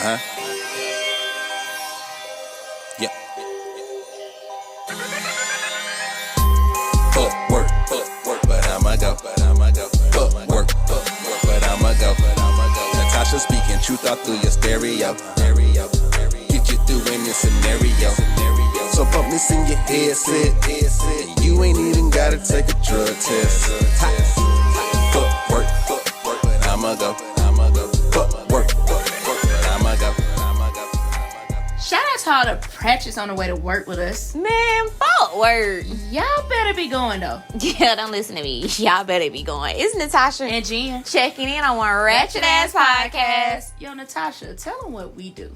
Yeah. Fuck work, but I'ma go. Fuck work, but I'ma go. Natasha speaking truth all through your stereo. Get you through any scenario. So pump this in your headset. And you ain't even gotta take a drug test. Fuck work, but I'ma go. Fuck work, but I'ma go. Shout out to all the practice on the way to work with us. Man, fuck work. Y'all better be going though. Yeah, don't listen to me. Y'all better be going. It's Natasha and Jen checking in on one ratchet ass podcast. Yo, Natasha, tell them what we do.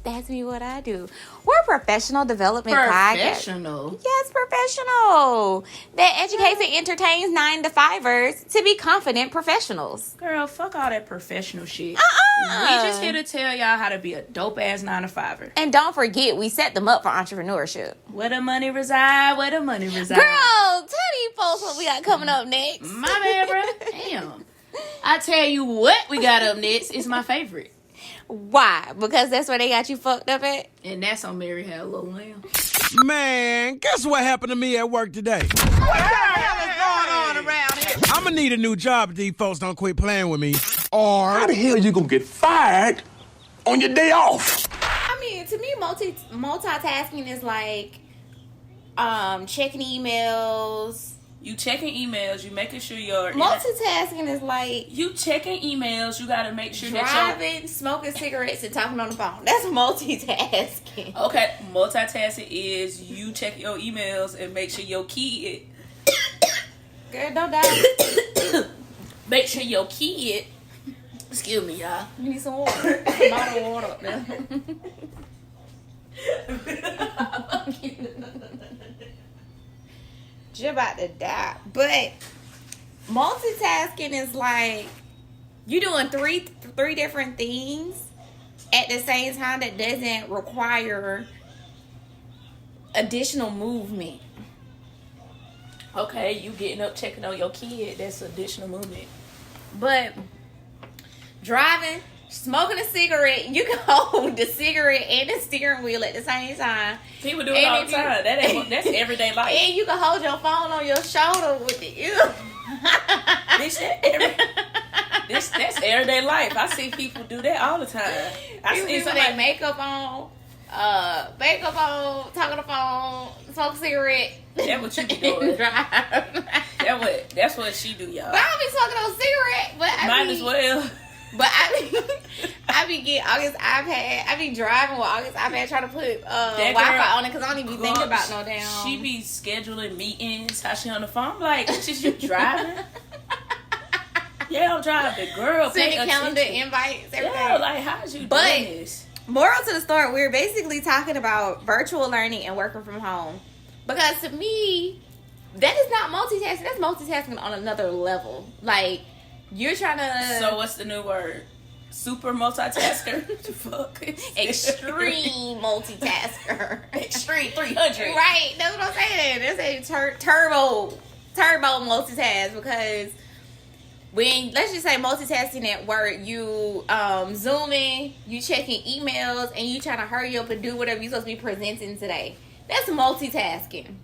That's me, what I do. We're a professional development podcast. Professional? Yes, professional. That educates and entertains 9-to-5ers to be confident professionals. Girl, fuck all that professional shit. We We just here to tell y'all how to be a dope ass 9-to-5er. And don't forget, we set them up for entrepreneurship. Where the money reside, where the money reside. Girl, tell these folks what we got coming up next. My bad, bro. Damn. I tell you what we got up next is my favorite. Why? Because that's where they got you fucked up at? And that's on Mary Had a Little Lamb. Man, guess what happened to me at work today? What the hell is going on around here? I'm gonna need a new job if these folks don't quit playing with me. Or How the hell you gonna get fired on your day off? I mean, to me, multitasking is like checking emails. You checking emails, you making sure you're... Multitasking is like... You checking emails, you gotta make sure driving, smoking cigarettes, and talking on the phone. That's multitasking. Okay, multitasking is you check your emails and make sure your kid... Girl, don't die. Make sure your kid... Excuse me, y'all. You need some water. A bottle of water up there. You're about to die. But multitasking is like you doing three different things at the same time that doesn't require additional movement. Okay, you getting up checking on your kid, that's additional movement. But driving, smoking a cigarette, you can hold the cigarette and the steering wheel at the same time. People do it all the time. That's everyday life. And you can hold your phone on your shoulder with it. That's everyday life. I see people do that all the time. I see people that makeup on, talk on the phone, smoke a cigarette. That's what you be doing. Drive. That's what she do, y'all. But I don't be smoking no cigarette. But Might as well. But I be getting August iPad. I be driving with August iPad trying to put Wi-Fi on it because I don't even be thinking about no damn. She be scheduling meetings. How she on the phone? I'm like, she's just driving. Yeah, I'm driving. Girl, sending calendar invites. Everything. Yeah, like how's you doing this? Moral to the story: we're basically talking about virtual learning and working from home. Because to me, that is not multitasking. That's multitasking on another level. Like. You're trying to... So what's the new word? Super multitasker? Fuck. Extreme multitasker. Extreme 300. Right. That's what I'm saying. That's a turbo multitask because when, let's just say multitasking at work, you zooming, you checking emails, and you trying to hurry up and do whatever you're supposed to be presenting today. That's multitasking.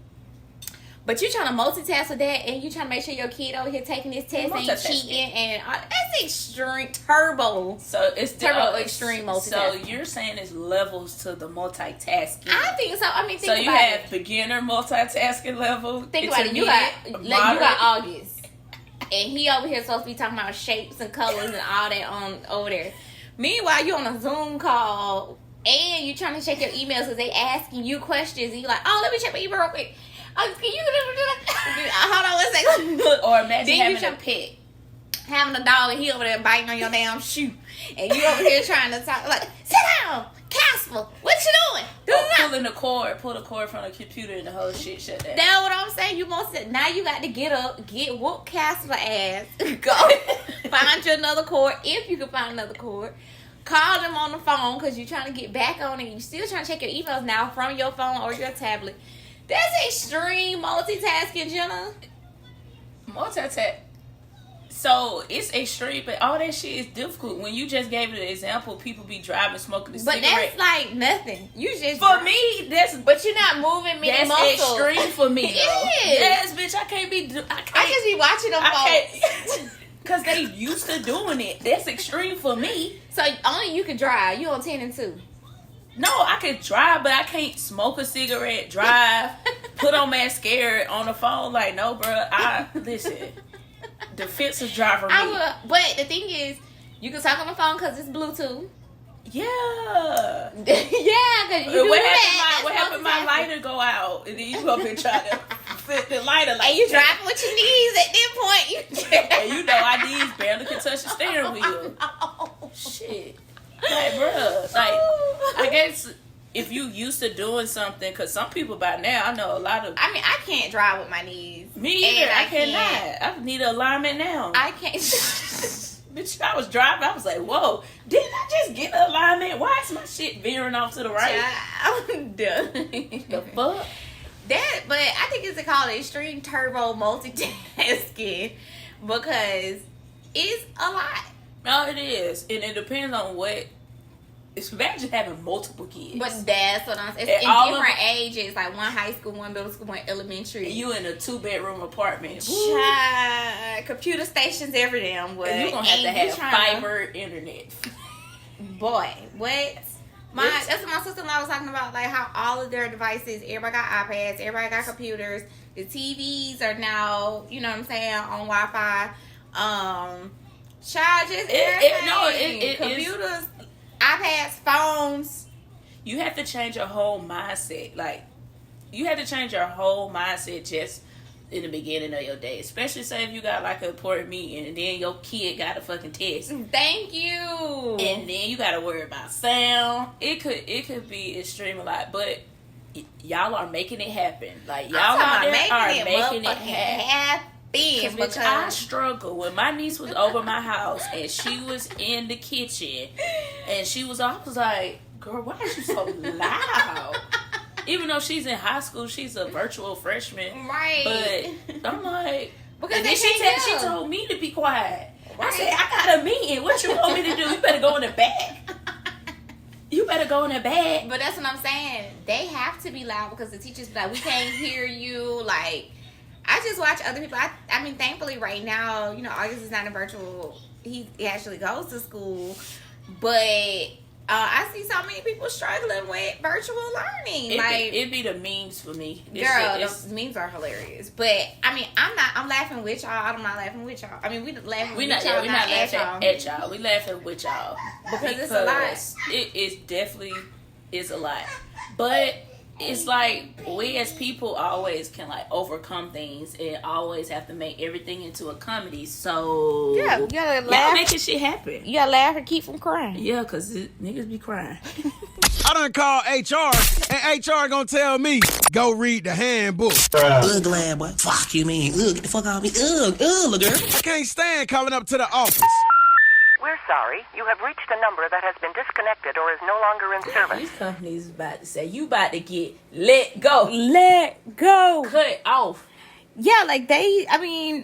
But you're trying to multitask with that, and you trying to make sure your kid over here taking this test and cheating, and that's extreme turbo. So it's turbo extreme multitasking. So you're saying it's levels to the multitasking. I think so. I mean, think so about it. So you have beginner multitasking level. Think about it. You got August, and he over here supposed to be talking about shapes and colors and all that over there. Meanwhile, you on a Zoom call, and you trying to check your emails because they asking you questions, and you like, oh, let me check my email real quick. Can you hold on one second? Or imagine having a pet. Having a dog and he over there biting on your damn shoe. And you over here trying to talk like, sit down, Casper, what you doing? Pull the cord from the computer and the whole shit shut down. That's what I'm saying. Now you got to get up, get whoop Casper ass, go find you another cord, if you can find another cord. Call them on the phone because you're trying to get back on it. You're still trying to check your emails now from your phone or your tablet. That's extreme multitasking, Jenna. Multitask. So it's extreme, but all that shit is difficult. When you just gave it an example, people be driving, smoking a But cigarette. that's like nothing. You just For me, that's but you're not moving many that's muscles. extreme for me. It though. is. Yes, bitch. I can't be. I just be watching them folks. can't. Cause they used to doing it. That's extreme for me. So only you can drive. You on 10 and 2. No, I can drive, but I can't smoke a cigarette, drive, put on mascara on the phone. Like, no, bro. Listen. Defensive driver me. But the thing is, you can talk on the phone because it's Bluetooth. Yeah. Yeah, because you do What that. happened? My lighter go out, and then you up and try to fit the lighter. Like, And you driving with your knees at that point. and you know our knees barely can touch the steering wheel. Shit. Like, bruh. Like, I guess if you used to doing something, because some people by now, I know a lot of. I mean, I can't drive with my knees. Me either. And I cannot. I need an alignment now. I can't. Bitch, I was driving. I was like, whoa. Didn't I just get an alignment? Why is my shit veering off to the right? I'm done. The fuck? But I think it's called extreme turbo multitasking because it's a lot. No, it is. And it depends on what. It's imagine having multiple kids. But that's what I'm saying. It's And all in of different ages, like one high school, one middle school, one elementary. You in a 2-bedroom apartment. Child, computer stations every damn way. And you're going to have fiber internet. Boy, what? That's what my sister-in-law was talking about, like how all of their devices, everybody got iPads, everybody got computers. The TVs are now, you know what I'm saying, on Wi-Fi. Charges, everything. Computers, iPads, phones. You have to change your whole mindset. Like, you have to change your whole mindset just in the beginning of your day. Especially say if you got like an important meeting and then your kid got a fucking test. Thank you. And then you got to worry about sound. It could be extreme a lot, but y'all are making it happen. Like, y'all out there are making it happen. Because I struggle when my niece was over my house and she was in the kitchen and I was like, girl, why is you so loud? Even though she's in high school, she's a virtual freshman, right? But I'm like, because and then she told me to be quiet. Right. I said, I got a meeting. What you want me to do? You better go in the back. You better go in the back. But that's what I'm saying. They have to be loud because the teachers be like, we can't hear you. Like, I just watch other people. I mean, thankfully right now, you know, August is not a virtual. He actually goes to school. But I see so many people struggling with virtual learning. It'd be the memes for me. The memes are hilarious. But, I mean, I'm laughing with y'all. I'm not laughing with y'all. I mean, we're not laughing at y'all. We laughing with y'all. Because it's a lot. It definitely is a lot. But it's like we as people always can like overcome things and always have to make everything into a comedy. So yeah, you gotta laugh. Y'all making shit happen. You gotta laugh and keep from crying. Yeah, cause niggas be crying. I done called HR and HR gonna tell me go read the handbook. Ugh, lad, boy. Fuck you, man. Ugh, get the fuck out of me. Ugh, girl. I can't stand calling up to the office. We're sorry. You have reached a number that has been disconnected or is no longer in service. These companies about to say, you about to get let go. Let go. Cut it off. Yeah, like I mean,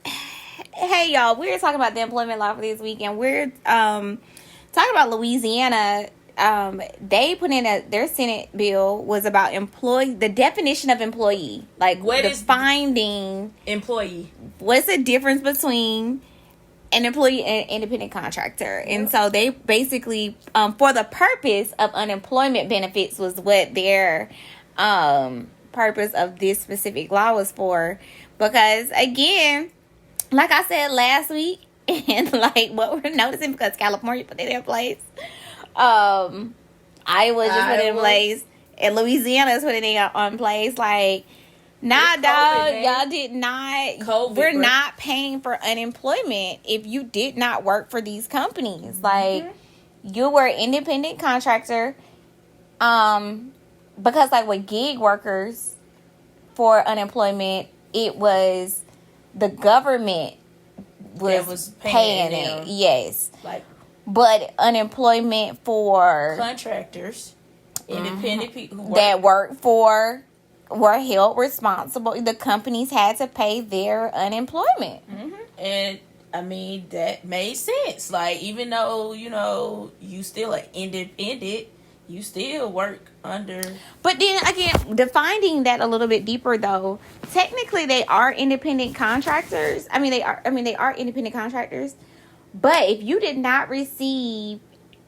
hey, y'all, we're talking about the employment law for this week, and we're talking about Louisiana. They put in their Senate bill was about the definition of employee. Like, what is finding employee? What's the difference between an employee and independent contractor? Yep. And so they basically, for the purpose of unemployment benefits was what their purpose of this specific law was for. Because, again, like I said last week, and like what we're noticing, because California put it in place, Iowa just put it in place, and Louisiana is putting it on place, like, nah, dog, y'all did not. We're not paying for unemployment if you did not work for these companies. Mm-hmm. Like, you were an independent contractor. Because like with gig workers for unemployment, it was the government was paying it. Yes. Like, but unemployment for contractors, independent people that work for were held responsible. The companies had to pay their unemployment. Mm-hmm. And I mean, that made sense. Like, even though, you know, you still are independent, you still work under. But then again, defining that a little bit deeper though, technically they are independent contractors. They are independent contractors. But if you did not receive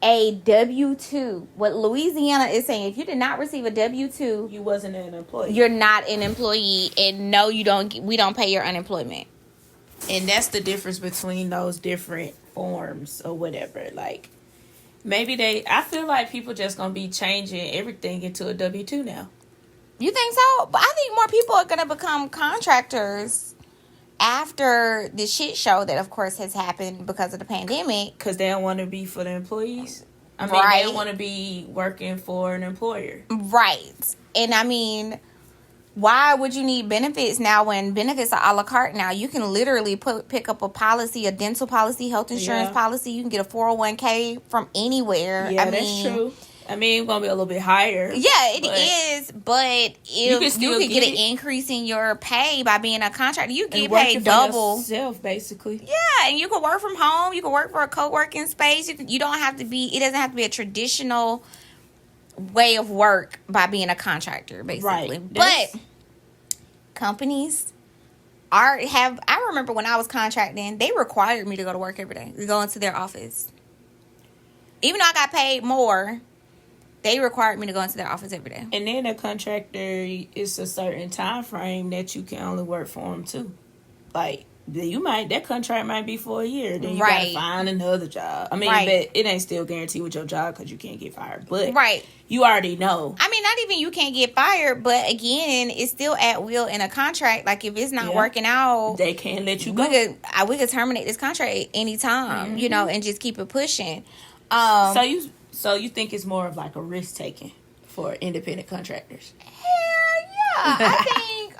a W-2, what Louisiana is saying, if you did not receive a W-2, you wasn't an employee. You're not an employee, and no, we don't pay your unemployment. And that's the difference between those different forms or whatever. Like, maybe I feel like people just gonna be changing everything into a W-2 now. You think so? But I think more people are gonna become contractors after the shit show that, of course, has happened because of the pandemic. Because they don't want to be for the employees. They don't want to be working for an employer. Right. And I mean, why would you need benefits now when benefits are a la carte now? You can literally pick up a policy, a dental policy, health insurance policy. You can get a 401k from anywhere. Yeah, that's true. I mean, it's going to be a little bit higher. Yeah, it is. But if you could get an increase in your pay by being a contractor, you get paid double. Yourself, basically. Yeah, and you can work from home. You can work for a co-working space. You don't have to be. It doesn't have to be a traditional way of work by being a contractor, basically. Right. But companies I remember when I was contracting, they required me to go to work every day. To go into their office. Even though I got paid more, they required me to go into their office every day. And then a contractor is a certain time frame that you can only work for them too. Like, that contract might be for a year. Then you gotta find another job. I mean, but it ain't still guaranteed with your job because you can't get fired. But you already know. I mean, not even you can't get fired, but again, it's still at will in a contract. Like, if it's not working out, they can't let you go. We could terminate this contract at any time, and just keep it pushing. So you think it's more of like a risk taking for independent contractors? Hell yeah. I think,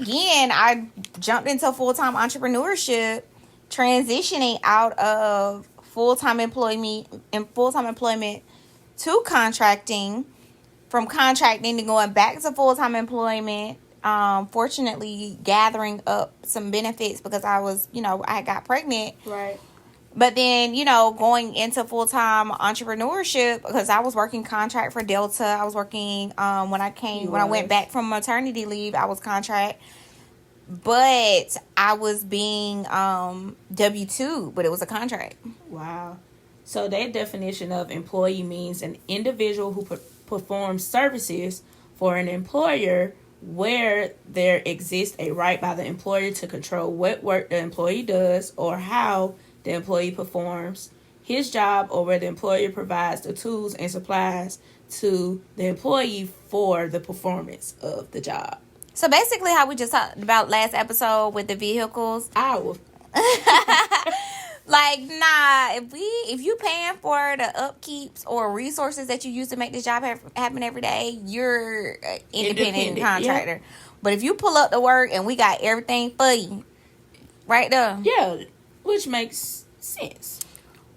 again, I jumped into full-time entrepreneurship, transitioning out of full-time employment to contracting, from contracting to going back to full-time employment. Fortunately, gathering up some benefits because I got pregnant. Right. But then, going into full-time entrepreneurship, because I was working contract for Delta. I was working, when I went back from maternity leave, I was contract. But I was being W-2, but it was a contract. Wow. So their definition of employee means an individual who performs services for an employer where there exists a right by the employer to control what work the employee does or how the employee performs his job, or where the employer provides the tools and supplies to the employee for the performance of the job. So basically how we just talked about last episode with the vehicles. Like, nah, if you paying for the upkeeps or resources that you use to make this job happen every day, you're an independent contractor. Yeah. But if you pull up the work and we got everything for you, right there. Yeah, which makes sense.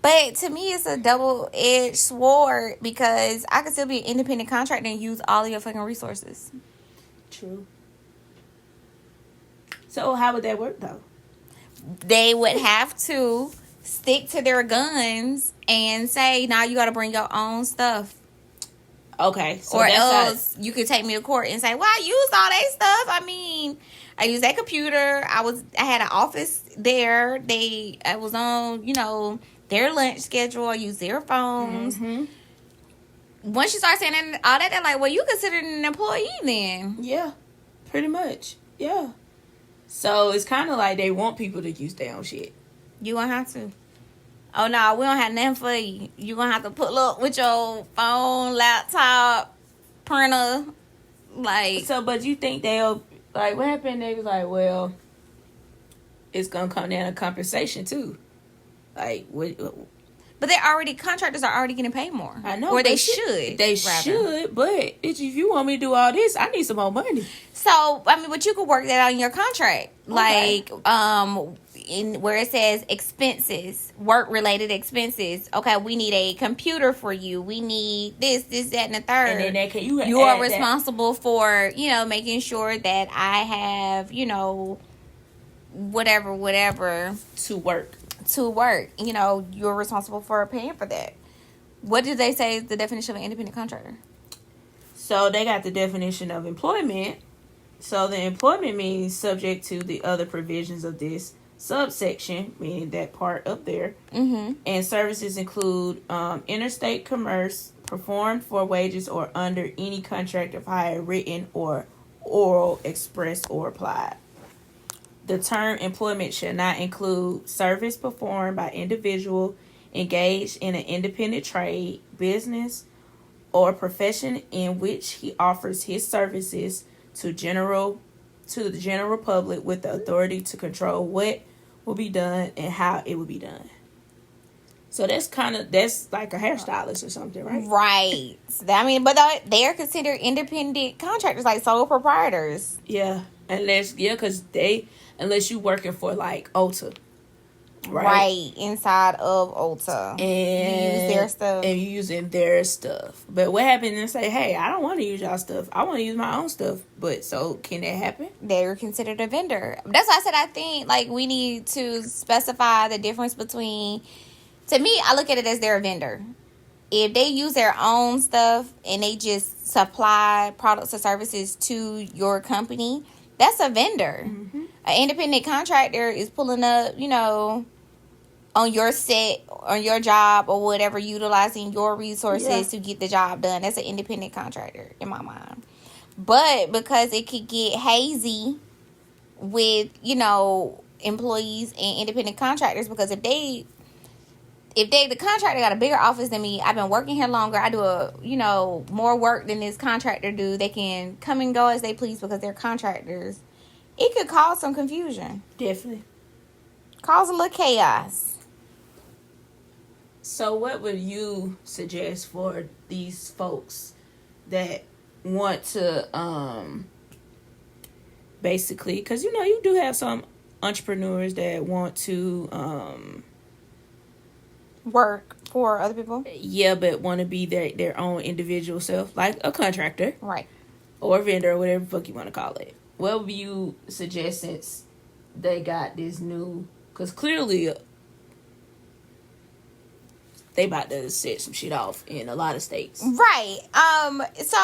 But to me, it's a double-edged sword because I could still be an independent contractor and use all of your fucking resources. True. So how would that work, though? They would have to stick to their guns and say, "Now you got to bring your own stuff." Okay. So or else you could take me to court and say, "Well, I used all that stuff. I mean, I used that computer. I had an office there. I was on, their lunch schedule. I used their phones." Mm-hmm. Once you start saying all that, they're like, "Well, you considered an employee then?" Yeah, pretty much. Yeah. So it's kind of like they want people to use their own shit. You gonna have to. Oh no, we don't have nothing for you. You gonna have to pull up with your phone, laptop, printer, like. So, but you think they'll what happened? They was like, well, it's gonna come down to compensation too. Like, what? But contractors are already getting paid more. I know. Or they should. They should, but if you want me to do all this, I need some more money. So, I mean, but you could work that out in your contract. Okay. Like, in where it says expenses, work-related expenses. Okay, we need a computer for you. We need this, that, and the third. And then you are responsible for, making sure that I have, whatever to work. You know, you're responsible for paying for that. What did they say is the definition of an independent contractor? So they got the definition of employment. So the employment means subject to the other provisions of this subsection, meaning that part up there. Mm-hmm. And services include interstate commerce performed for wages or under any contract of hire, written or oral, express or applied. The term employment shall not include service performed by individual engaged in an independent trade, business, or profession in which he offers his services to the general public with the authority to control what will be done and how it will be done. So that's like a hairstylist or something, right? Right. I mean, but they're considered independent contractors, like sole proprietors. Yeah, unless you working for like Ulta. Right, inside of Ulta. And you use their stuff. And you using their stuff. But what happens if they say, hey, I don't want to use y'all stuff. I want to use my own stuff. But so can that happen? They're considered a vendor. That's why I said I think like we need to specify the difference between, to me, I look at it as they're a vendor. If they use their own stuff and they just supply products or services to your company, that's a vendor. Mm-hmm. An independent contractor is pulling up, you know, on your set, on your job or whatever, utilizing your resources to get the job done. That's an independent contractor in my mind. But because it could get hazy with, you know, employees and independent contractors, because if the contractor got a bigger office than me, I've been working here longer, I do more work than this contractor do, they can come and go as they please because they're contractors. It could cause some confusion. Definitely. Cause a little chaos. So what would you suggest for these folks that want to basically, because you do have some entrepreneurs that want to work for other people? Yeah, but want to be their own individual self, like a contractor. Right. Or a vendor, or whatever the fuck you want to call it. What would you suggest since they got this new... Because clearly they about to set some shit off in a lot of states. Right. So,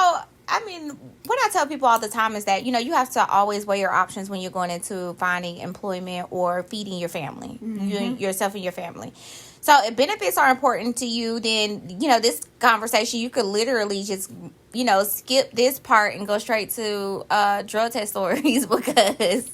I mean, what I tell people all the time is that, you have to always weigh your options when you're going into finding employment or feeding your family. Mm-hmm. Yourself and your family. So if benefits are important to you, then, this conversation, you could literally just, skip this part and go straight to drug test stories because,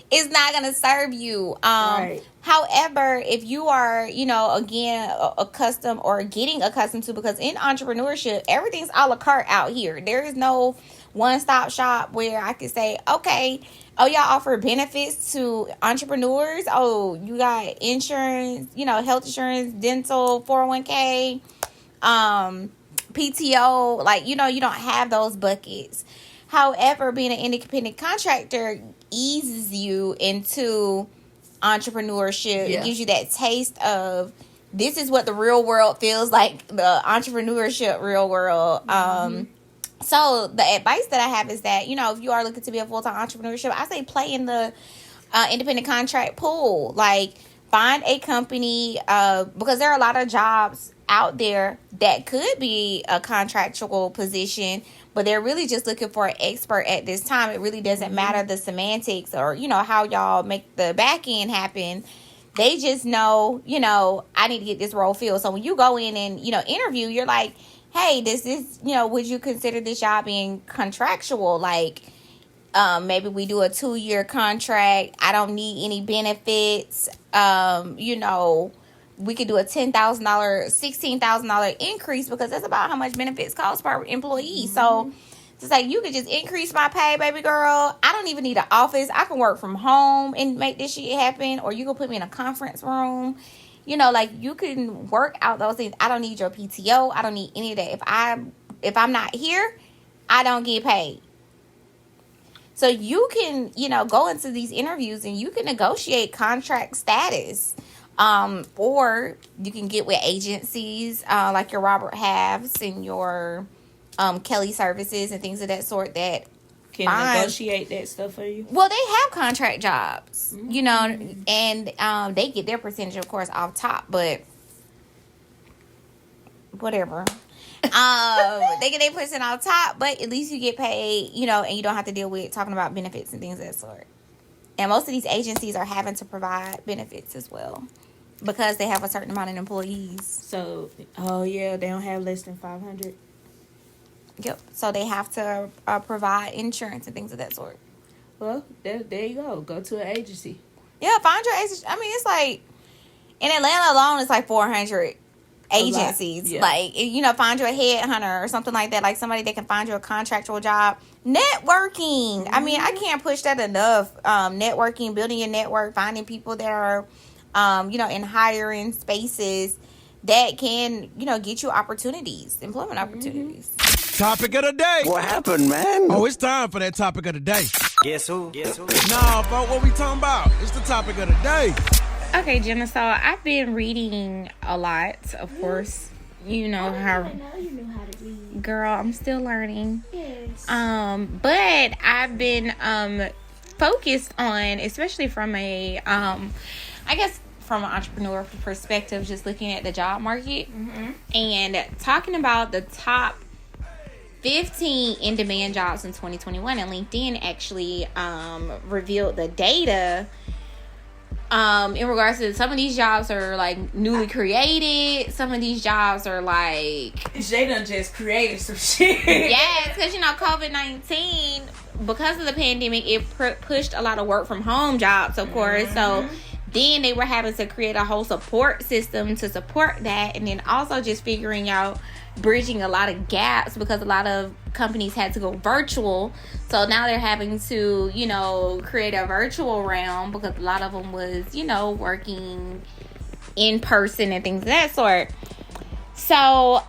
it's not going to serve you. Right. However, if you are, again, accustomed or getting accustomed to, because in entrepreneurship, everything's a la carte out here. There is no one-stop shop where I could say, okay, y'all offer benefits to entrepreneurs. Oh, you got insurance, health insurance, dental, 401k, PTO. Like, you don't have those buckets. However, being an independent contractor eases you into entrepreneurship. Yeah. It gives you that taste of this is what the real world feels like, the entrepreneurship real world. So the advice that I have is that, if you are looking to be a full-time entrepreneurship, I say play in the independent contract pool. Like, find a company, because there are a lot of jobs out there that could be a contractual position, but they're really just looking for an expert at this time. It really doesn't matter the semantics or, how y'all make the back end happen. They just know, I need to get this role filled. So when you go in and, interview, you're like, hey, this is, would you consider this job being contractual? Like, maybe we do a 2-year contract. I don't need any benefits. We could do a $10,000, $16,000 increase because that's about how much benefits cost per employee. Mm-hmm. So it's like, you could just increase my pay, baby girl. I don't even need an office. I can work from home and make this shit happen. Or you can put me in a conference room. Like, you can work out those things. I don't need your PTO. I don't need any of that. If I'm not here, I don't get paid. So you can, go into these interviews and you can negotiate contract status. Or you can get with agencies like your Robert Halves and your Kelly Services and things of that sort that negotiate that stuff for you. Well, they have contract jobs, you know, and they get their percentage, of course, off top, but whatever. They get their percent off top, but at least you get paid, you know, and you don't have to deal with talking about benefits and things of that sort. And most of these agencies are having to provide benefits as well because they have a certain amount of employees. So, they don't have less than 500. Yep. So they have to provide insurance and things of that sort. Well, there you go. Go to an agency. Yeah, find your agency. I mean, it's like in Atlanta alone, it's like 400 agencies. Yeah. Like, you know, find you a headhunter or something like that. Like somebody that can find you a contractual job. Networking. I mean, I can't push that enough. Networking, building your network, finding people that are, you know, in hiring spaces that can, you know, get you opportunities, employment opportunities. Topic of the day. What happened, man? Oh, it's time for that topic of the day. Guess who? Nah, folks, what we talking about? It's the topic of the day. Okay, Jenna, so I've been reading a lot, of course. You know how... I know you knew how to read. Girl, I'm still learning. Yes. But I've been focused on, especially from a, I guess from an entrepreneur perspective, just looking at the job market and talking about the top 15 in-demand jobs in 2021. And LinkedIn actually revealed the data in regards to some of these jobs are like newly created. Some of these jobs are like They done just created some shit. yes, because you know COVID-19, because of the pandemic, it pushed a lot of work from home jobs, of course. So then they were having to create a whole support system to support that, and then also just figuring out bridging a lot of gaps because a lot of companies had to go virtual. So now they're having to, you know, create a virtual realm because a lot of them was, you know, working in person and things of that sort. So,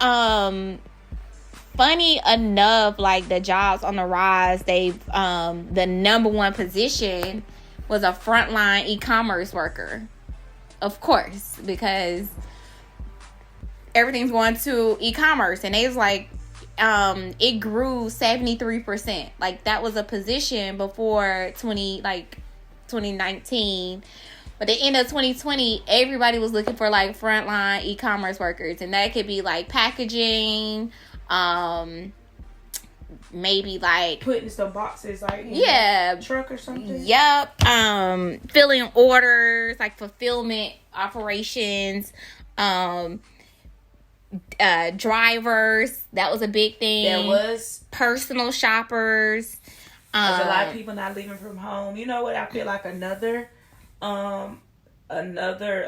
funny enough, like the jobs on the rise, they've, the number one position was a frontline e-commerce worker. Of course, because everything's going to e-commerce, and they was like, it grew 73%. Like that was a position before 2019. But the end of 2020, everybody was looking for like frontline e-commerce workers, and that could be like packaging, maybe like putting some boxes like in a truck or something. Yep. Filling orders, like fulfillment operations, drivers, that was a big thing. There was personal shoppers. There's a lot of people not leaving from home. You know what? I feel like a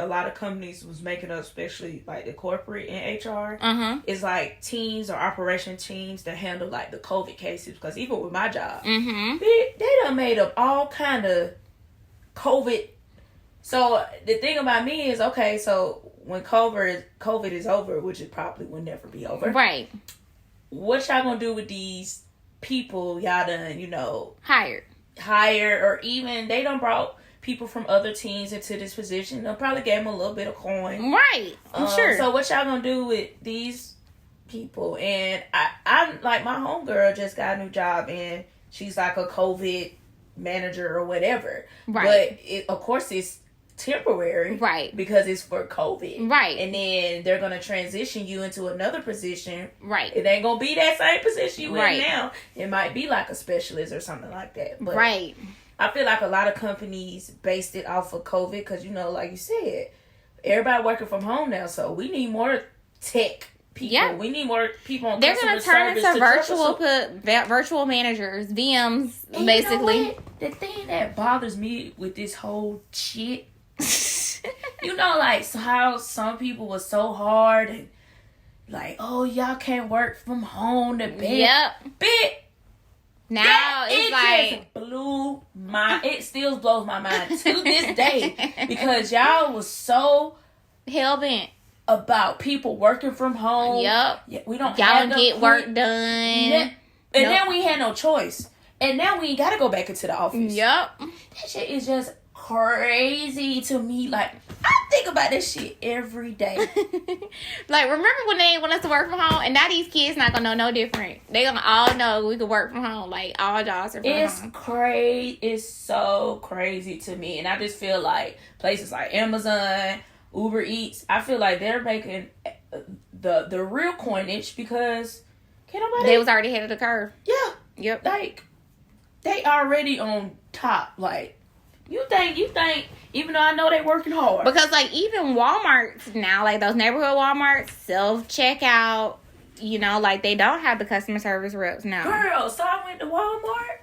lot of companies was making up, especially like the corporate and HR, is like teams or operation teams that handle like the COVID cases. Because even with my job, they done made up all kind of COVID. So the thing about me is, okay, so when COVID is over, which it probably will never be over, right? What y'all gonna do with these people y'all done, you know, hired, or even they done brought people from other teams into this position? They'll probably give them a little bit of coin, right? I'm sure. So what y'all gonna do with these people? And I'm like, my homegirl just got a new job, and she's like a COVID manager or whatever, right? But of course it's temporary, right? Because it's for COVID, right? And then they're gonna transition you into another position, right? It ain't gonna be that same position you in now. It might be like a specialist or something like that, but right. I feel like a lot of companies based it off of COVID because, you know, like you said, everybody working from home now, so we need more tech people. Yeah. We need more people on customer service. They're going to turn into virtual managers, VMs, and basically. You know what? The thing that bothers me with this whole shit, you know, like so how some people were so hard and like, oh, y'all can't work from home. Yep. Now it's like blew my. It still blows my mind to this day because y'all was so hell bent about people working from home. Yep. Yeah, we don't. Y'all don't get work done. And then we had no choice. And now we ain't got to go back into the office. Yep. That shit is just crazy to me. Like, I I think about this shit every day. Like, remember when they want us to work from home? And now these kids not gonna know no different. They gonna all know we could work from home. Like, all jobs are from home. It's crazy. It's so crazy to me. And I just feel like places like Amazon, Uber Eats, I feel like they're making the real coinage because they was already ahead of the curve. Yeah. Yep. Like, they already on top. Like, you think, even though I know they working hard. Because, like, even Walmarts now, like, those neighborhood Walmarts, self-checkout, you know, like, they don't have the customer service reps now. Girl, so I went to Walmart.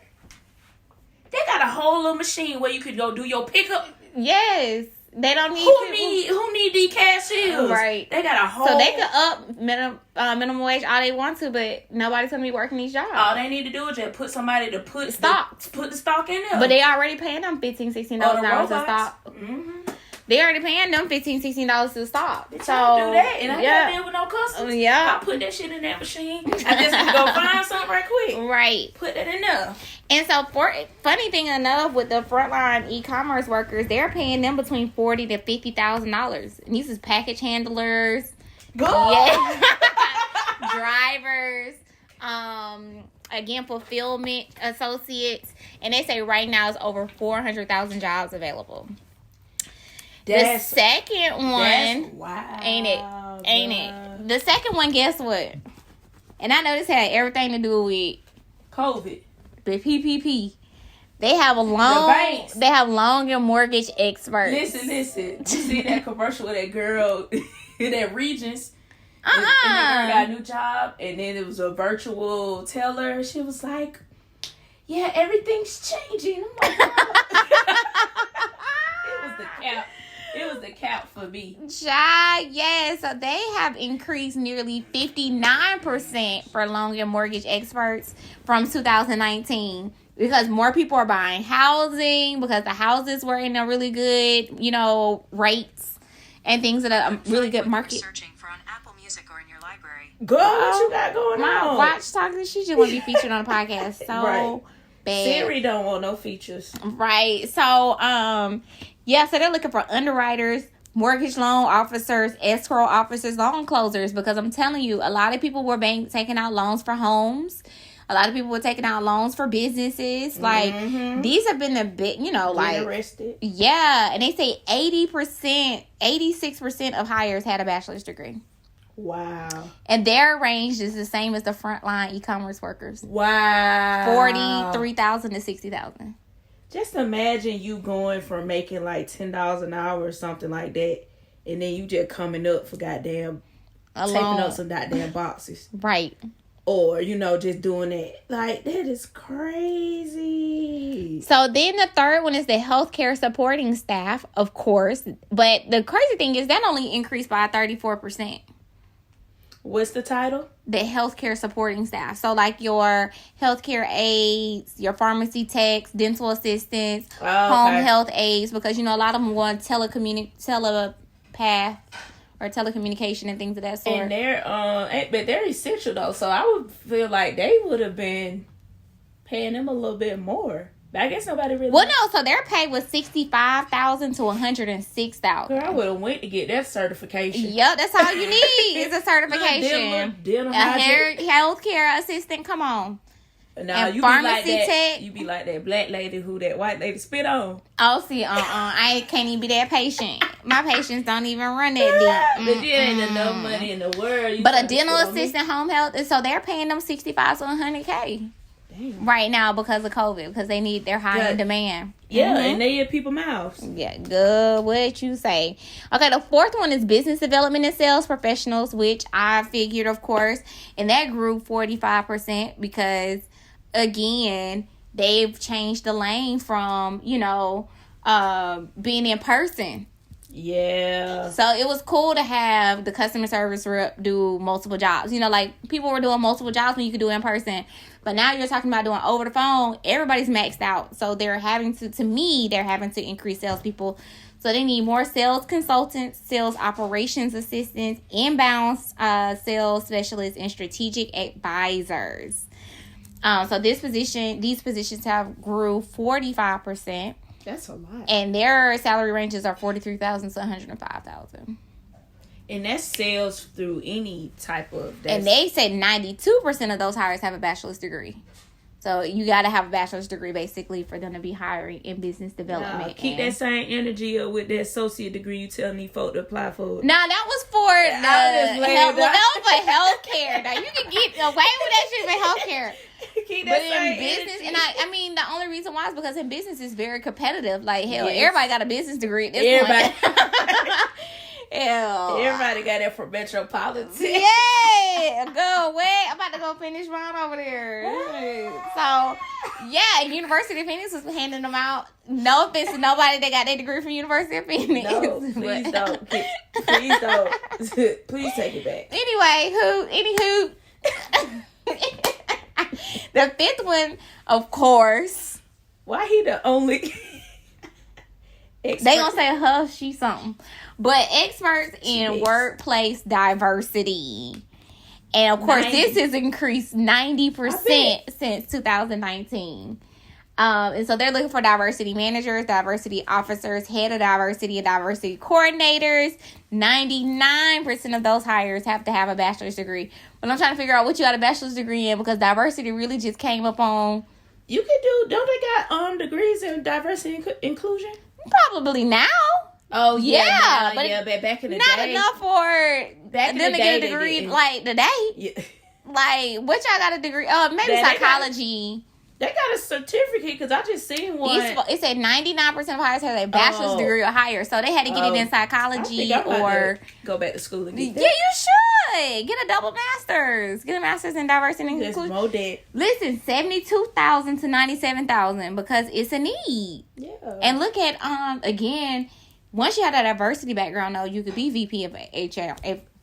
They got a whole little machine where you could go do your pickup. Yes. They don't need who need these cashiers? Right. They got a whole... So they could up minimum wage all they want to, but nobody's going to be working these jobs. All they need to do is just put somebody to put the stock in there. But they already paying them $15, $16 an hour to stock. Mm-hmm. They already paying them $15, $16 to stock. So do that, and I got there with no customers. Yeah. I put that shit in that machine. I just need to go find something right quick. Right. Put that in there. And so, funny thing enough, with the frontline e-commerce workers, they're paying them between $40,000 to $50,000. And these is package handlers, drivers, again, fulfillment associates, and they say right now it's over 400,000 jobs available. The second one, wow, ain't it? The second one, guess what? And I know this had everything to do with COVID. The PPP. They have loan and mortgage experts. Listen. You see that commercial with that girl in that Regents? And the girl got a new job, and then it was a virtual teller. She was like, "Yeah, everything's changing." I'm like, it was the cap. It was the cap for me. Yeah, so they have increased nearly 59% for loan and mortgage experts from 2019 because more people are buying housing because the houses were in a really good, rates and things at a really good market. Searching for on Apple Music or in your library. Girl, what you got going on? Watch talking. She just want to be featured on the podcast. So right. bad. Siri don't want no features. Right. So, so they're looking for underwriters, mortgage loan officers, escrow officers, loan closers, because I'm telling you, a lot of people were taking out loans for homes. A lot of people were taking out loans for businesses. Like, these have been the big, like... arrested. Yeah, and they say 86% of hires had a bachelor's degree. Wow. And their range is the same as the frontline e-commerce workers. Wow. 43,000 to 60,000. Just imagine you going from making like $10 an hour or something like that, and then you just coming up for taping up some goddamn boxes. Right. Or, just doing that. Like, that is crazy. So then the third one is the healthcare supporting staff, of course. But the crazy thing is that only increased by 34%. What's the title? The healthcare supporting staff. So, like your healthcare aides, your pharmacy techs, dental assistants, home health aides, because, a lot of them want telepath or telecommunication and things of that sort. And they're essential, though. So, I would feel like they would have been paying them a little bit more. I guess nobody really... Well, no, so their pay was $65,000 to $106,000. Girl, I would have went to get that certification. Yep, that's all you need is a certification. Dental healthcare assistant, come on. Now, you pharmacy be like that. tech. You be like that black lady who that white lady spit on. Oh, see, I can't even be that patient. My patients don't even run that deep. But you ain't enough money in the world. But a dental assistant, home health, so they're paying them $65,000 to $100,000. Damn. Right now because of COVID, because they're high in demand. Yeah, and they in people's mouths. Yeah, good. What you say? Okay, the fourth one is business development and sales professionals, which I figured, of course, and that grew 45% because, again, they've changed the lane from being in person. Yeah. So it was cool to have the customer service rep do multiple jobs. Like people were doing multiple jobs when you could do it in person. But now you're talking about doing over the phone. Everybody's maxed out. So they're having to increase salespeople. So they need more sales consultants, sales operations assistants, inbound sales specialists, and strategic advisors. So these positions have grew 45%. That's a lot. And their salary ranges are $43,000 to $105,000. And that sales through any type of... And they said 92% of those hires have a bachelor's degree. So you got to have a bachelor's degree basically for them to be hiring in business development. Keep that same energy up with the associate degree you tell me folk to apply for. No, that was for healthcare. Now you can get away with that shit for healthcare. Keep But that in same business, energy. and I mean, the only reason why is because in business it's very competitive. Like hell, everybody got a business degree at this Everybody. point. Hell. Everybody got that from Metropolitan. Yeah, go away. I'm about to go finish Ron over there. So, yeah, University of Phoenix was handing them out. No offense to nobody that got their degree from University of Phoenix. No, please don't. Please don't. Please take it back. Anywho, the fifth one, of course. Why he the only... They gonna say her, she something. But experts in workplace diversity. And of course, this has increased 90% since 2019. And so they're looking for diversity managers, diversity officers, head of diversity, and diversity coordinators. 99% of those hires have to have a bachelor's degree. But I'm trying to figure out what you got a bachelor's degree in, because diversity really just came up on... You could do... Don't they got degrees in diversity and inclusion? Probably now. Oh, yeah. But back in the not day. enough for Back in them the to day, get a degree didn't. like today. Yeah. Like, what y'all got a degree? Maybe psychology. They got a certificate, because I just seen one. It said 99% of hires have a bachelor's degree or higher. So they had to get it in psychology or... Go back to school and get that. Yeah, you should. Get a double master's. Get a master's in diversity and inclusion. More dead. Listen, 72,000 to 97,000 because it's a need. Yeah. And look at, again... Once you have that diversity background, though, you could be VP of HR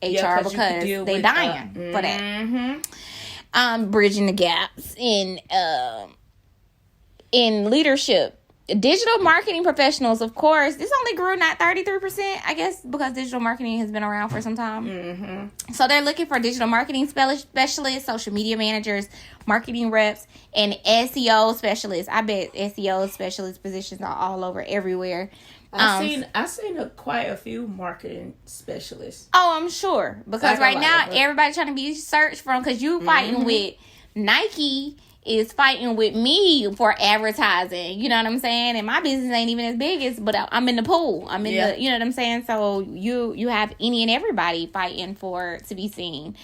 because they dying for that. Mm-hmm. Bridging the gaps in leadership. Digital marketing professionals, of course, this only grew not 33%, I guess, because digital marketing has been around for some time. Mm-hmm. So they're looking for digital marketing specialists, social media managers, marketing reps, and SEO specialists. I bet SEO specialist positions are all over everywhere. I seen quite a few marketing specialists. Oh, I'm sure. Because right now, everybody's trying to be searched from, because you fighting with Nike is fighting with me for advertising. You know what I'm saying? And my business ain't even as big as, but I'm in the pool. I'm in the, you know what I'm saying? So you have any and everybody fighting to be seen.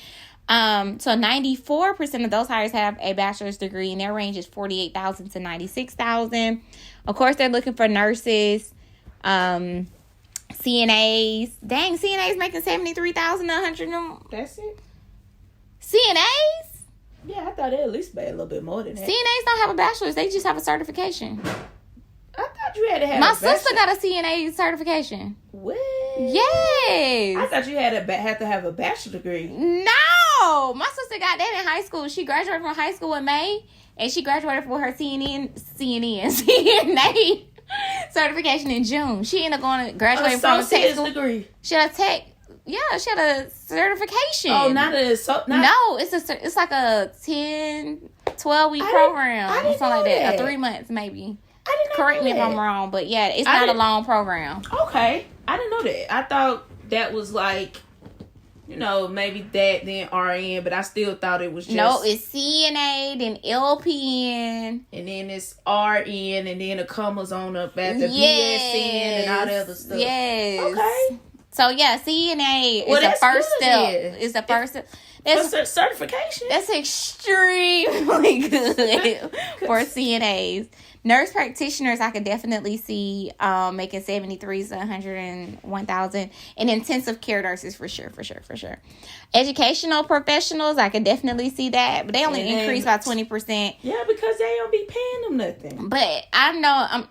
So 94% of those hires have a bachelor's degree, and their range is 48,000 to 96,000. Of course, they're looking for nurses, CNAs. Dang, CNAs making 73,000 to 100. That's it. CNAs? Yeah, I thought they at least made a little bit more than that. CNAs don't have a bachelor's; they just have a certification. I thought you had to have. My sister got a CNA certification. What? Yes. I thought you had to have a bachelor's degree. No, my sister got that in high school. She graduated from high school in May, and she graduated with her CNA certification in June. She ended up going to graduate from a tech school. Degree. She had a tech. Yeah, she had a certification. Oh, no, it's like a 10-12 week program, something like that. 3 months maybe. I didn't know. Correct me if I'm wrong, but yeah, it's not a long program. Okay, I didn't know that. I thought that was like, maybe that then RN, but I still thought it was just... No, it's CNA, then LPN. And then it's RN, and then the commas on up at the BSN and all the other stuff. Yes. Okay. So, yeah, CNA is the first step. It's the first step. That's a certification. That's extremely good for CNAs. Nurse practitioners, I could definitely see making 73 to 101,000, and intensive care nurses for sure. Educational professionals, I could definitely see that, but they only increased by 20%. Yeah, because they don't be paying them nothing. But I know,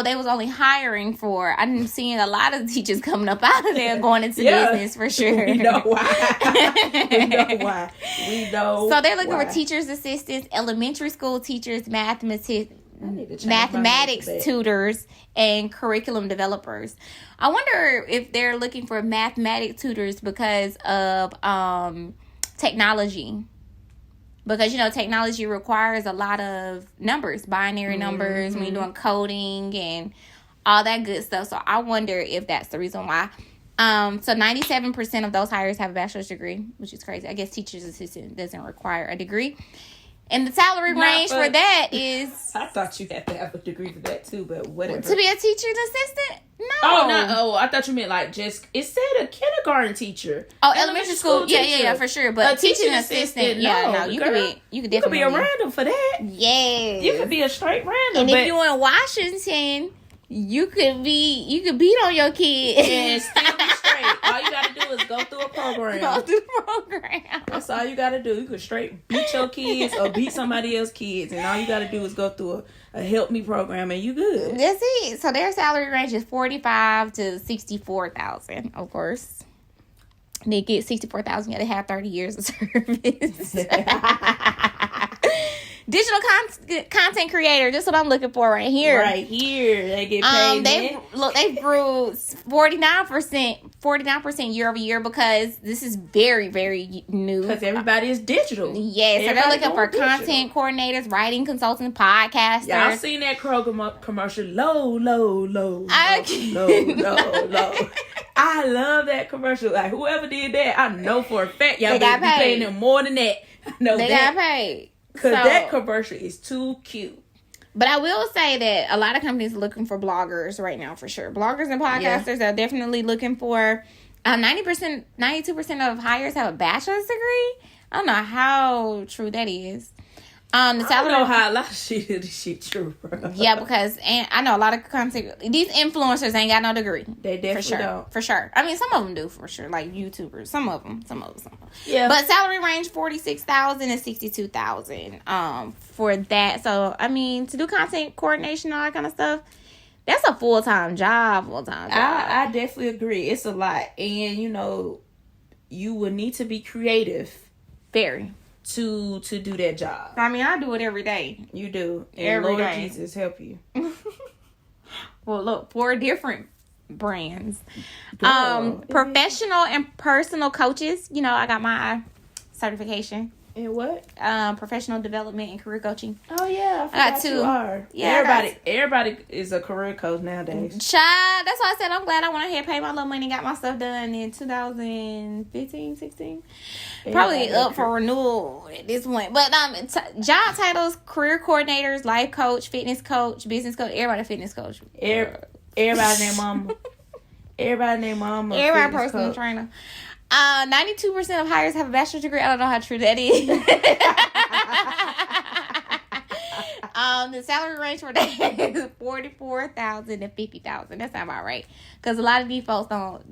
they was only hiring for. I'm seeing a lot of teachers coming up out of there going into business for sure. We know why. We know. So they're looking for teachers, assistants, elementary school teachers, mathematics tutors, and curriculum developers. I wonder if they're looking for mathematics tutors because of technology. because, you know, technology requires a lot of numbers, binary numbers, when you're doing coding and all that good stuff. So I wonder if that's the reason why. So 97% of those hires have a bachelor's degree, which is crazy. I guess teacher's assistant doesn't require a degree. And the salary range for that is... I thought you had to have a degree for that too, but whatever. To be a teacher's assistant? No. Oh, no. Oh, I thought you meant like just... It said a kindergarten teacher. Oh, elementary school teacher. Yeah, for sure. But teaching assistant, no. You could definitely be a random for that. Yes. You could be a straight random. And if you're in Washington... You could beat on your kid and still be straight. All you gotta do is go through a program. That's all you gotta do. You could straight beat your kids or beat somebody else's kids, and all you gotta do is go through a help me program, and you good. That's it. So their salary range is $45,000 to $64,000. Of course, they get $64,000. You gotta have 30 years of service. Digital content creator. That's what I'm looking for right here. Right here, they get paid. They grew 49% year over year because this is very, very new. Because everybody is digital. Yeah, so they're looking for content coordinators, writing consultants, podcasters. Y'all seen that Kroger commercial? Low. I love that commercial. Like whoever did that, I know for a fact y'all be paying them more than that. They got paid. Because that commercial is too cute. But I will say that a lot of companies are looking for bloggers right now, for sure. Bloggers and podcasters are definitely looking for 90%, 92% of hires have a bachelor's degree. I don't know how true that is. I don't know how a lot of shit is shit true, bro. Yeah, because I know a lot of content. These influencers ain't got no degree. They definitely don't. For sure. I mean, some of them do for sure, like YouTubers. Some of them. Yeah. But salary range $46,000 and $62,000. For that. So I mean, to do content coordination, all that kind of stuff, that's a full-time job. I definitely agree. It's a lot, and you know, you will need to be creative. Very. To do that job. I mean, I do it every day. You do. And every Lord day. Jesus help you. Well, look, 4 different brands. Professional and personal coaches. You know, I got my certification. In what? Professional development and career coaching. Oh yeah, I got 2. You are. Yeah, everybody is a career coach nowadays. Child, that's why I said I'm glad I went ahead, paid my little money, got my stuff done in 2015, 16. Probably up for renewal at this point. But job titles: career coordinators, life coach, fitness coach, business coach. Everybody fitness coach. Everybody named mama. Everybody personal trainer. 92% of hires have a bachelor's degree. I don't know how true that is. The salary range for that is $44,000 to $50,000. That's not about right. Because a lot of these folks don't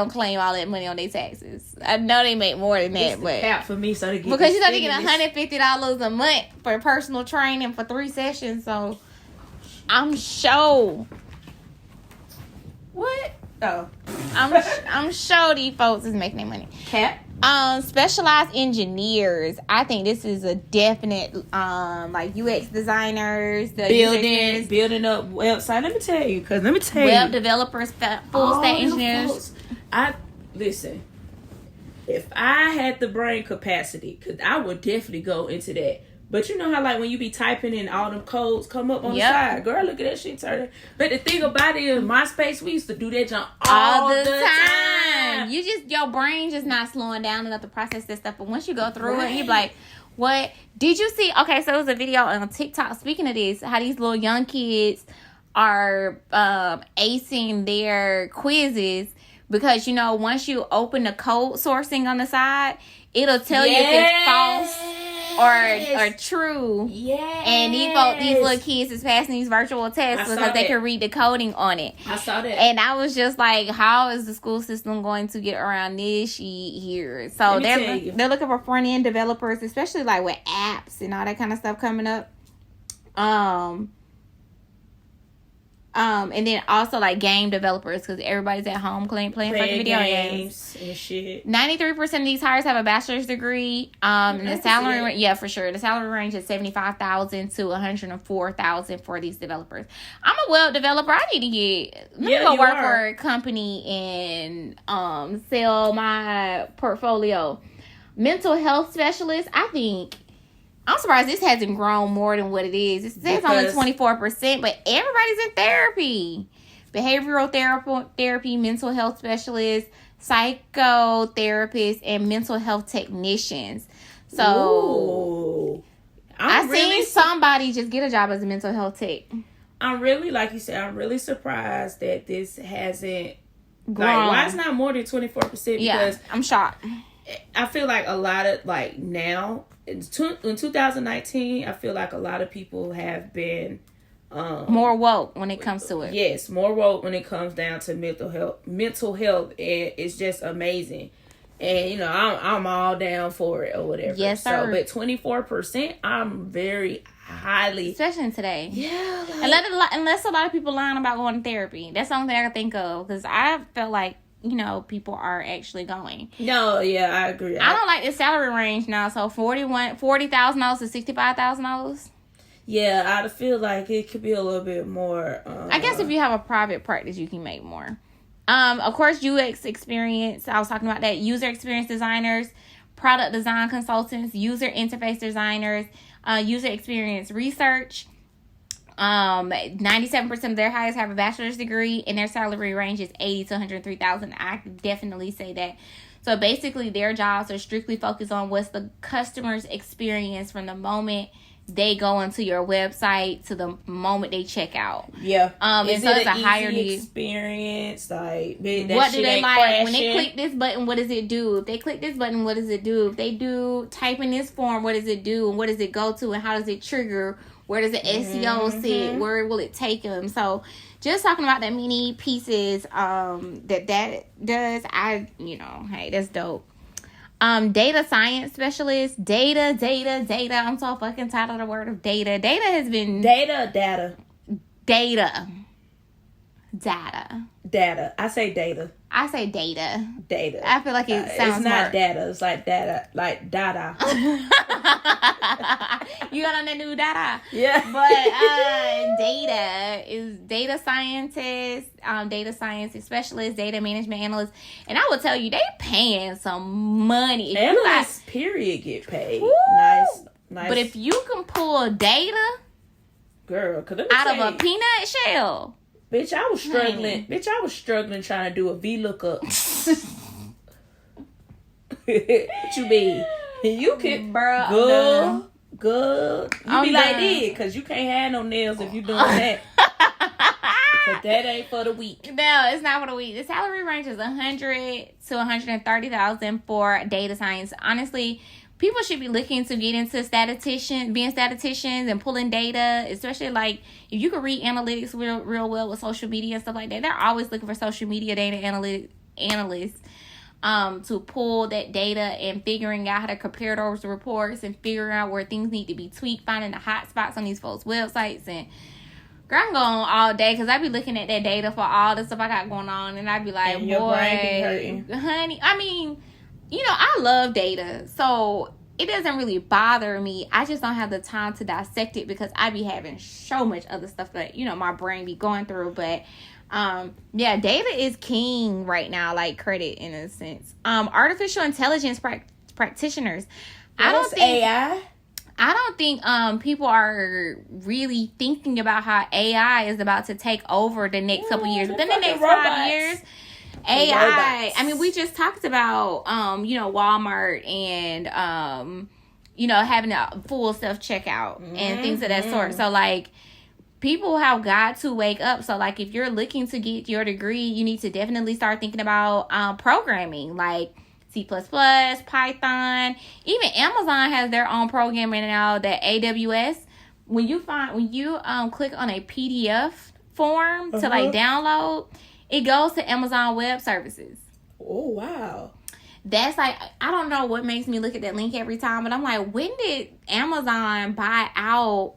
claim all that money on their taxes. I know they make more than that, but cap for me, so they get because you know they get $150 a month for personal training for 3 sessions. So I'm sure. What? Oh, I'm sure these folks is making their money. Cap. Specialized engineers. I think this is a definite like UX designers, building up website. Let me tell you, web developers, full stack engineers. Listen. If I had the brain capacity, because I would definitely go into that. But you know how, like, when you be typing and all them codes come up on the side? Girl, look at that shit turning. But the thing about it is, MySpace, we used to do that jump all the time. Your brain just not slowing down enough to process this stuff. But once you go through it, you be like, what? Did you see? Okay, so it was a video on TikTok, speaking of this, how these little young kids are acing their quizzes. Because, you know, once you open the code sourcing on the side, it'll tell you if it's false or true. Yes. And these little kids is passing these virtual tests because they can read the coding on it. I saw that. And I was just like, how is the school system going to get around this here? So they're looking for front end developers, especially like with apps and all that kind of stuff coming up. And then also like game developers, because everybody's at home playing fucking video games and shit. 93% of these hires have a bachelor's degree. And the salary, for sure, the salary range is $75,000 to $104,000 for these developers. I'm a web developer. I need to let me go work for a company and sell my portfolio. mental health specialist. I think I'm surprised this hasn't grown more than what it is. It says only 24%, but everybody's in therapy. Behavioral therapy, mental health specialists, psychotherapists, and mental health technicians. So I seen somebody just get a job as a mental health tech. I'm really, like you said, I'm really surprised that this hasn't grown. Like, why it's not more than 24%? Because I'm shocked. I feel like a lot of, like, now, in 2019, I feel like a lot of people have been more woke when it comes to it. Yes, more woke when it comes down to mental health, and it's just amazing. And, you know, I'm all down for it or whatever. Yes, sir. So, but 24%, I'm very highly, especially in today. Yeah, unless a lot of people lying about going to therapy. That's the only thing I can think of, because I felt like, you know, people are actually going. No, yeah, I agree. I don't like the salary range now. So $40,000 to $65,000. Yeah, I feel like it could be a little bit more. I guess if you have a private practice, you can make more. Of course, UX experience. I was talking about that. User experience designers, product design consultants, user interface designers, user experience research. 97% of their hires have a bachelor's degree, and their salary range is $80,000 to $103,000. I could definitely say that. So basically, their jobs are strictly focused on what's the customer's experience from the moment they go into your website to the moment they check out. Yeah. Is it a higher experience? Like, what do they like crashing? When they click this button? What does it do? If they click this button, what does it do? If they do type in this form, what does it do? And what does it go to? And how does it trigger? Where does the SEO sit? Where will it take them? So, just talking about that many pieces that does, hey, that's dope. Data science specialist, data. I'm so fucking tired of the word of data. Data has been data. I say data. I say data. Data. I feel like it sounds it's not data. It's like data, like data. You got on that new data. Yeah. But data is data scientist, data science specialist, data management analyst. And I will tell you, they paying some money. Analysts, period, get paid. Woo! Nice. But if you can pull data, girl, out of a peanut shell. Bitch, I was struggling. Bitch, I was struggling trying to do a VLOOKUP. What you mean? You can, bro. Good. You be like this, because you can't have no nails if you doing that. Because that ain't for the weak. No, it's not for the weak. The salary range is $100,000 to $130,000 for data science. Honestly, people should be looking to get into being statisticians and pulling data, especially like if you can read analytics real well with social media and stuff like that. They're always looking for social media data analysts to pull that data and figuring out how to compare those reports and figuring out where things need to be tweaked, finding the hot spots on these folks' websites. And girl, I can go on all day because I be looking at that data for all the stuff I got going on, and I be like, and your brain be hurting. Honey, I mean, you know, I love data, so it doesn't really bother me. I just don't have the time to dissect it because I be having so much other stuff that, you know, my brain be going through. But yeah, data is king right now, like credit in a sense. Artificial intelligence practitioners. I don't think people are really thinking about how AI is about to take over the next couple years. Within the next 5 years, AI. I mean, we just talked about you know, Walmart and you know, having a full self checkout and things of that sort. So like, people have got to wake up. So like, if you're looking to get your degree, you need to definitely start thinking about programming, like C++, Python. Even Amazon has their own programming now, that AWS. When you click on a PDF form to like download, it goes to Amazon Web Services. Oh, wow. That's like, I don't know what makes me look at that link every time, but I'm like, when did Amazon buy out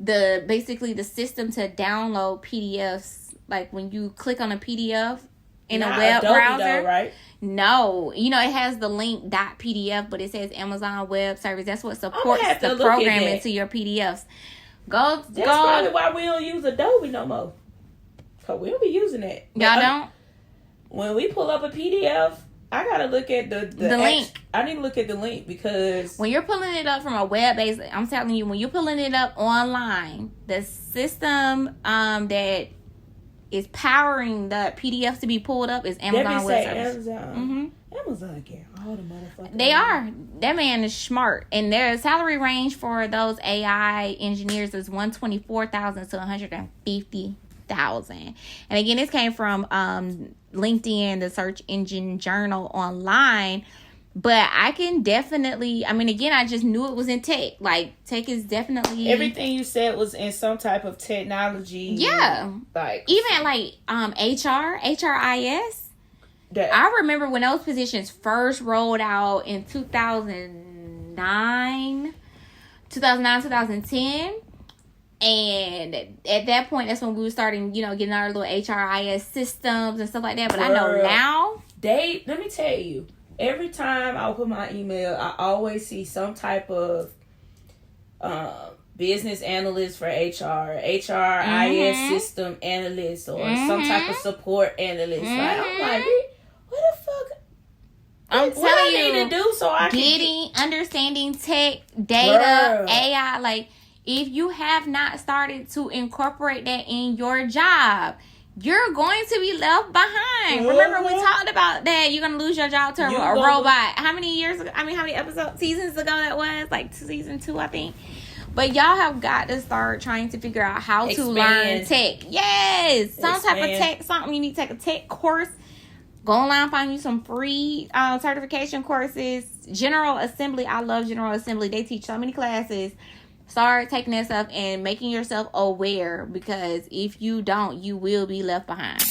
basically the system to download PDFs? Like when you click on a PDF in a web browser, though, right? No, you know, it has the link .pdf, but it says Amazon Web Service. That's what supports the programming to your PDFs. That's probably why we don't use Adobe no more. Cause we don't be using that. Y'all don't? When we pull up a PDF, I gotta look at the link. I need to look at the link because when you're pulling it up from a web-based, I'm telling you, when you're pulling it up online, the system that is powering the PDFs to be pulled up is Amazon Web Services. Amazon. Amazon can all the motherfuckers. They are. That man is smart, and their salary range for those AI engineers is $124,000 to $150,000. And again, this came from LinkedIn, the search engine journal online. But I can definitely, I mean, again, I just knew it was in tech. Like, tech is definitely... Everything you said was in some type of technology. Yeah. Like... Even, like, HRIS. I remember when those positions first rolled out in 2010. And at that point, that's when we were starting, getting our little HRIS systems and stuff like that. But I know now... Let me tell you. Every time I open my email, I always see some type of business analyst for HR, HRIS system analyst, or some type of support analyst. Like, I'm like, what the fuck? I'm telling telling you, need to do so I can understanding tech, data, AI. Like, if you have not started to incorporate that in your job, you're going to be left behind. Remember we talked about that? You're going to lose your job to a robot. How many years ago? How many seasons ago that was? Like season 2, I think. But y'all have got to start trying to figure out how to learn tech. Yes. Some type of tech, something. You need to take a tech course. Go online, find you some free certification courses. General Assembly. I love General Assembly. They teach so many classes. Start taking that stuff and making yourself aware, because if you don't, you will be left behind.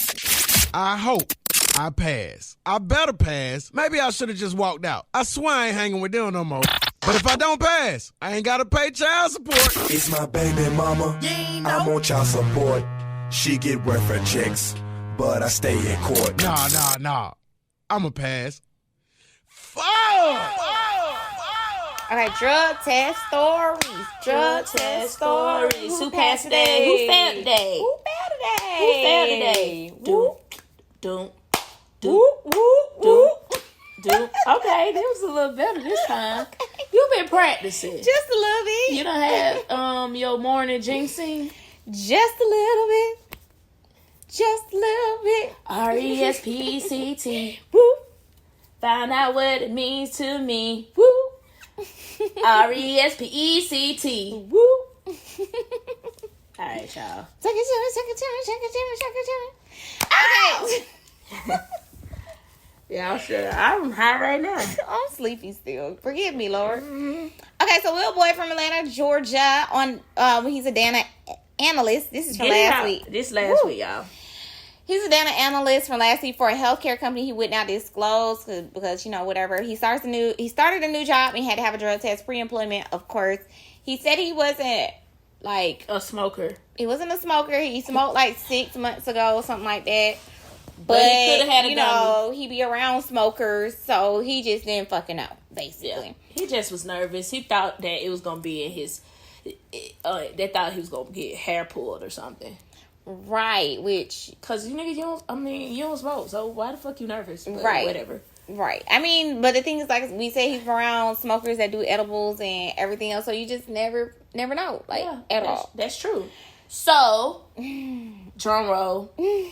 I hope I pass. I better pass. Maybe I should have just walked out. I swear I ain't hanging with them no more. But if I don't pass, I ain't got to pay child support. It's my baby mama. I'm on child support. She get welfare checks, but I stay in court. Nah. I'ma pass. Fuck! All right, drug test stories. Drug test stories. Who passed today? Who failed today? Who failed today? Do. Okay, that was a little better this time. You've been practicing. Just a little bit. You done had your morning jinxing? Just a little bit. RESPECT. Woo. Find out what it means to me. Woo. RESPECT. Woo. Alright, y'all. Take it to me. Okay. Yeah, I'm sure. I'm high right now. I'm sleepy still. Forgive me, Lord. Okay, so little boy from Atlanta, Georgia, he's a data analyst. This is from last week. This last week, y'all. He's a data analyst from last week for a healthcare company he would not disclose because whatever. He started a new job and he had to have a drug test pre-employment, of course. He said he wasn't like a smoker. He wasn't a smoker. He smoked like 6 months ago, something like that. But he could have had a he be around smokers, so he just didn't fucking know, basically. Yeah. He just was nervous. He thought that it was gonna be in his. They thought he was gonna get hair pulled or something. Right, which... Because you don't smoke, so why the fuck you nervous? But right. Whatever. Right. I mean, but the thing is, like, we say he's around smokers that do edibles and everything else, so you just never know, like, at all. That's true. So, drum roll. So,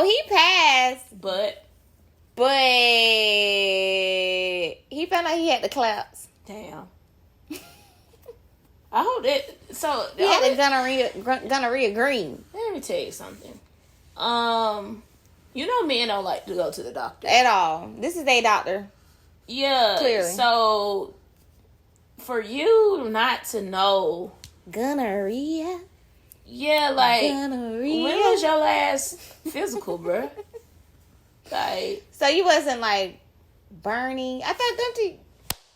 he passed. But he found out he had the claps. Damn. I hope that. So he had the gonorrhea green. Let me tell you something. Men don't like to go to the doctor at all. This is their doctor. Yeah, clearly. So for you not to know gonorrhea. Yeah, like gonorrhea. When was your last physical, bruh? Like, so you wasn't like burning. I thought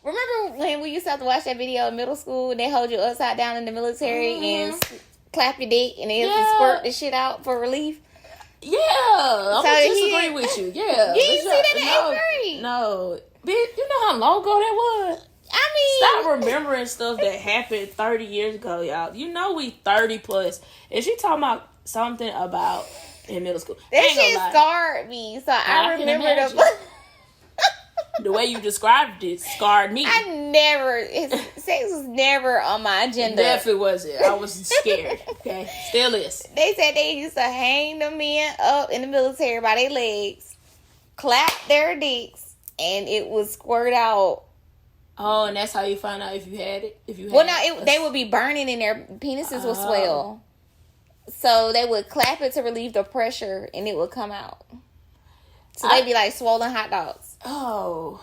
remember when we used to have to watch that video in middle school and they hold you upside down in the military and clap your dick and they squirt the shit out for relief? Yeah, I'm gonna disagree with you. Yeah. You didn't see that in 8th grade? No. Bitch, you know how long ago that was? I mean... Stop remembering stuff that happened 30 years ago, y'all. You know we 30 plus. If she talking about something about in middle school. That shit scarred me. So I remember the way you described it scarred me. Sex was never on my agenda. It definitely wasn't. I was scared. Okay, still is. They said they used to hang the men up in the military by their legs, clap their dicks, and it would squirt out. Oh, and that's how you find out if you had it? They would be burning and their penises would swell. So they would clap it to relieve the pressure and it would come out. So they'd be like swollen hot dogs. Oh.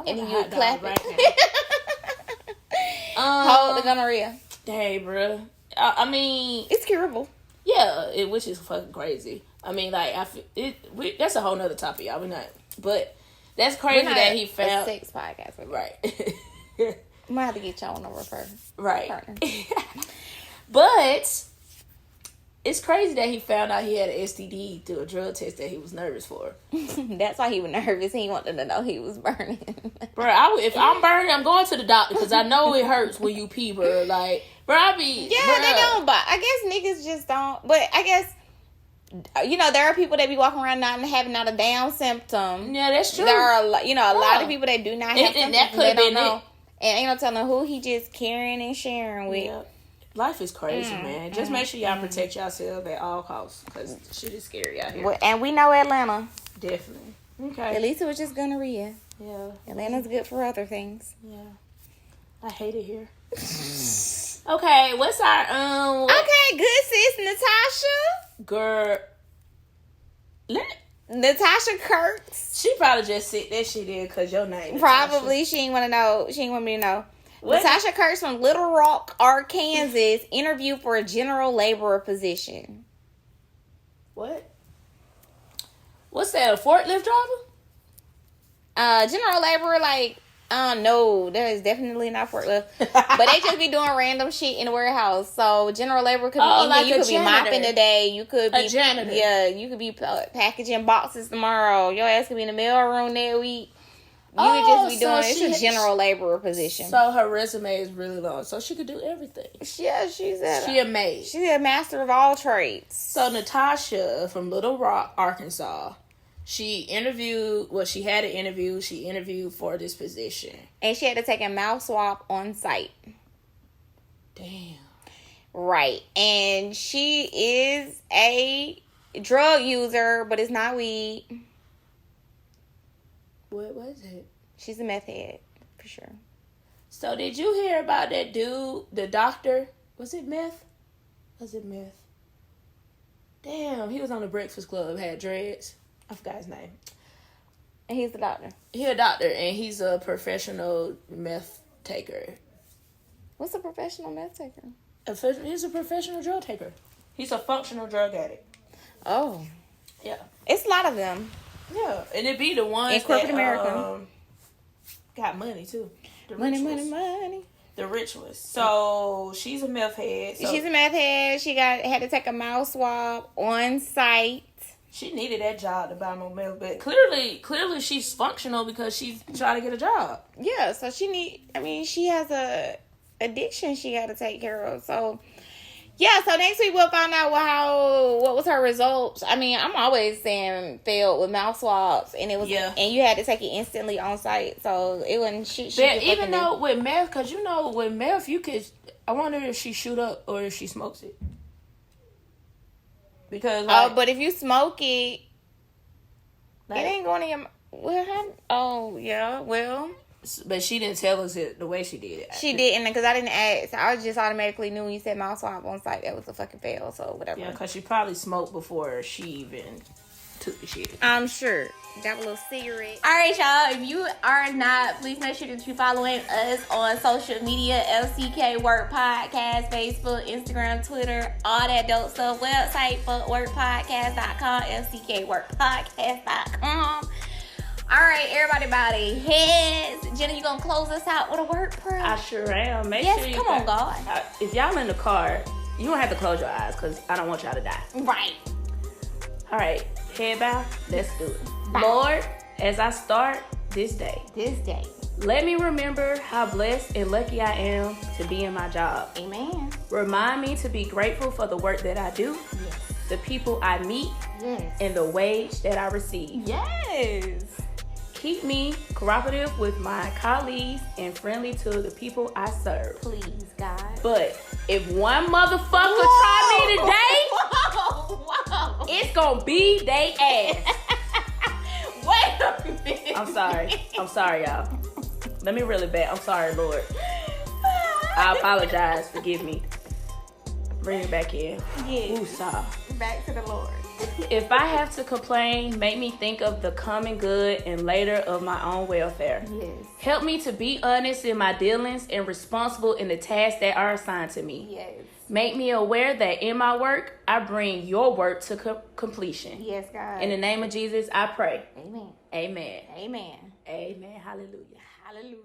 And then you would clap it. Hold the gonorrhea. Dang, bro. I mean... It's curable. Yeah, which is fucking crazy. I mean, like, that's a whole nother topic, y'all. We're not... But... That's crazy that he found a sex podcast, right? I might have to get y'all on over first, right? But it's crazy that he found out he had an STD through a drug test that he was nervous for. That's why he was nervous. He wanted to know he was burning. Bro, if I'm burning, I'm going to the doctor because I know it hurts when you pee, bro. Like, bro, they don't. But I guess niggas just don't. But I guess. You know, there are people that be walking around not having a Down symptom. Yeah, that's true. There are, a lot of people that do not have symptoms. That could have been it. And ain't no telling who he just carrying and sharing with. Yeah. Life is crazy, man. Just make sure y'all protect yourself at all costs because shit is scary out here. Well, and we know Atlanta. Definitely. Okay. At least it was just gonorrhea. Yeah. Atlanta's good for other things. Yeah. I hate it here. Okay, what's our Okay, good sis Natasha. Girl. Natasha Kurtz. She probably just sit that shit in because your name. Probably. She ain't want to know. She ain't want me to know. What? Natasha Kurtz from Little Rock, Arkansas, interviewed for a general laborer position. What? What's that? A forklift driver? General laborer, like. No, that is definitely not forklift. But they just be doing random shit in the warehouse. So general labor could be you could be mopping today. You could be a janitor. Yeah, you could be packaging boxes tomorrow. Your ass could be in the mail room that week. You could just be doing it's a general laborer position. So her resume is really long. So she could do everything. Yeah, she a maid. She's a master of all trades. So Natasha from Little Rock, Arkansas. She had an interview. She interviewed for this position. And she had to take a mouth swab on site. Damn. Right. And she is a drug user, but it's not weed. What was it? She's a meth head, for sure. So did you hear about that dude, the doctor? Was it meth? Damn, he was on the Breakfast Club, had dreads. I forgot his name. And he's a doctor. He's a doctor, and he's a professional meth taker. What's a professional meth taker? He's a professional drug taker. He's a functional drug addict. Oh. Yeah. It's a lot of them. Yeah, and it be the ones in corporate America. Got money, too. Money. The rich ones. So, she's a meth head. She's a meth head. She had to take a mouth swab on site. She needed that job to buy more milk, but clearly she's functional because she's trying to get a job. Yeah, so she has a addiction she got to take care of. So, yeah, so next week we'll find out what was her results. I mean, I'm always saying failed with mouth swabs, and it was and you had to take it instantly on site, so it wasn't shit. But even though with meth, because with meth you could, I wonder if she shoot up or if she smokes it. Because but if you smoke it, it ain't going in your but she didn't tell us it the way she did it. She didn't, because I didn't ask. I just automatically knew when you said mouth swab on site that was a fucking fail. So whatever. Yeah, because she probably smoked before she even took the shit. I'm sure. Got a little cigarette. All right, y'all. If you are not, please make sure that you're following us on social media. FCK Work Podcast, Facebook, Instagram, Twitter, all that dope stuff. Website, fckworkpodcast.com, fckworkpodcast.com. All right, everybody, heads. Jenna, you gonna close us out with a word prayer? I sure am. Come on, God. If y'all in the car, you don't have to close your eyes because I don't want y'all to die. Right. All right, head bow. Let's do it. Bye. Lord, as I start this day, let me remember how blessed and lucky I am to be in my job. Amen. Remind me to be grateful for the work that I do. Yes. the people I meet, and the wage that I receive. Yes. Keep me cooperative with my colleagues and friendly to the people I serve. Please, God. But if one motherfucker try me today, whoa. It's gonna be they ass. Wait a minute. I'm sorry, y'all. Let me reel it back. I'm sorry, Lord. I apologize. Forgive me. Bring it back in. Yes. Ooh, sorry. Back to the Lord. If I have to complain, make me think of the common good and later of my own welfare. Yes. Help me to be honest in my dealings and responsible in the tasks that are assigned to me. Yes. Make me aware that in my work, I bring your work to completion. Yes, God. In the name of Jesus, I pray. Amen. Amen. Amen. Amen. Hallelujah. Hallelujah.